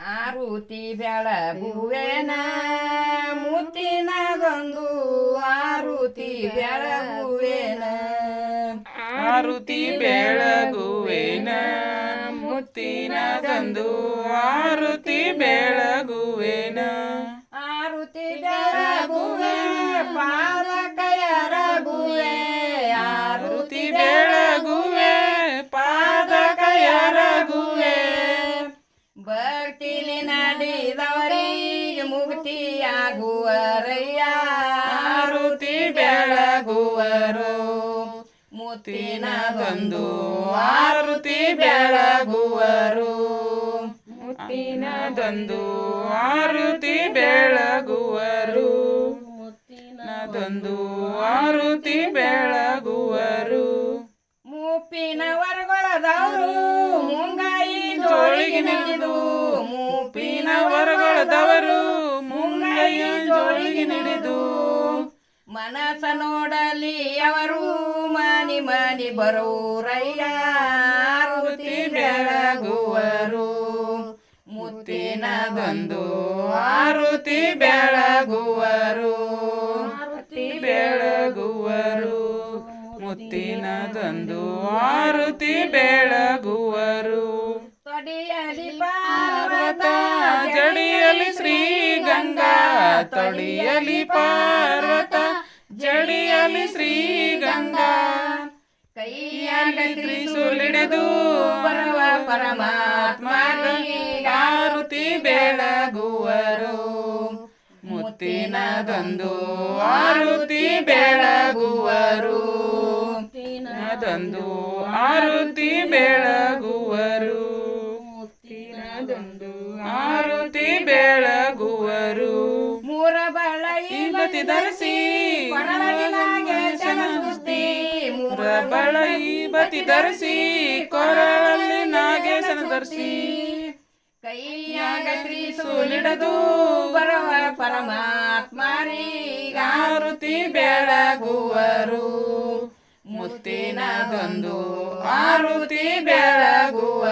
ಆರುತಿ ಬೆಳಗುವೆನ ಮುತ್ತಿನದೊಂದು ಆರುತಿ ಬೆಳಗುವೆನ ಆರುತಿ ಬೆಳಗುವೆನ ಮುತ್ತಿನದೊಂದು ಆರುತಿ ಬೆಳಗುವೆನ ಆರುತಿ ಬೆಳಗುವೆ ಪಾದಕಯರಗುವೆ ಆರುತಿ ಬೆಳಗುವೆ ಪಾದಕಯರಗುವೆ ಭಕ್ತಿಲಿ ನಡೆದವರಿಗೆ ಮುಕ್ತಿಯಾಗುವರಯ್ಯ ಆರುತಿ ಬೆಳಗುವರು ಮುತ್ತಿನದೊಂದು ಆರುತಿ ಬೆಳಗುವರು ಮುತ್ತಿನದೊಂದು ಆರುತಿ ಬೆಳಗುವರು ಮುತ್ತಿನದೊಂದು ಆರುತಿ ಬೆಳಗುವರು ಮೂಪಿನ ವರ್ಗೊಳದವರು ಮುಂಗಾಯಿ ಜೋಳಿಗೆ ನಡೆದು ಮೂಪಿನ ವರ್ಗೊಳದವರು ಮುಂಗೈ ಜೋಳಿಗೆ ನಡೆದು ಮನಸ ನೋಡಲಿ ಅವರು ಮನಿ ಮನಿ ಬರೋರಯ್ಯ ಆರುತಿ ಬೆಳಗುವರು ಮುತ್ತಿನದೊಂದು ಆರುತಿ ಬೆಳಗುವರು ಆರುತಿ ಬೆಳಗುವರು ಮುತ್ತಿನದೊಂದು ಆರುತಿ ಬೆಳಗುವರು ತೊಡಿಯಲಿ ಪಾರ್ವತ ಪಾರ್ವತ ಜಡಿಯಲಿ ಶ್ರೀ ಗಂಗಾ ತೊಡಿಯಲಿ ಪಾರ್ವತ ಜಡಿಯಲಿ ಶ್ರೀ ಗಂಗಾ ಕೈಯಾಗ ತ್ರಿಶೂಲಿಡಿದು ಬರುವ ಪರಮಾತ್ಮನಿಗೆ ಆರುತಿ ಬೆಳಗುವರು ಮುತ್ತಿನದೊಂದು ಆರುತಿ ಬೆಳಗುವರು ಮುತ್ತಿನದೊಂದು ಆರುತಿ ಬೆಳಗುವರು ಮುತ್ತಿನದೊಂದು ಆರುತಿ ಬೆಳಗುವರು ಮೂರ ಬಳ ಬತಿ ಧರಿಸಿ ಕೊರಳಿನಾಗೇಶನ ಸುಸ್ತಿ ಮೂರ ಬಳ ಬತಿ ಧರಿಸಿ ಕೊರಳಲ್ಲಿ ನಾಗೇಶನ ಧರಿಸಿ ಕೈಯಾಗ ತ್ರಿಶೂಲಿಡಿದು ಬರುವ ಪರಮಾತ್ಮನಿಗೆ ಆರುತಿ ಬೆಳಗುವರು ಮುತ್ತಿನದೊಂದು ಆರುತಿ ಬೆಳಗುವರು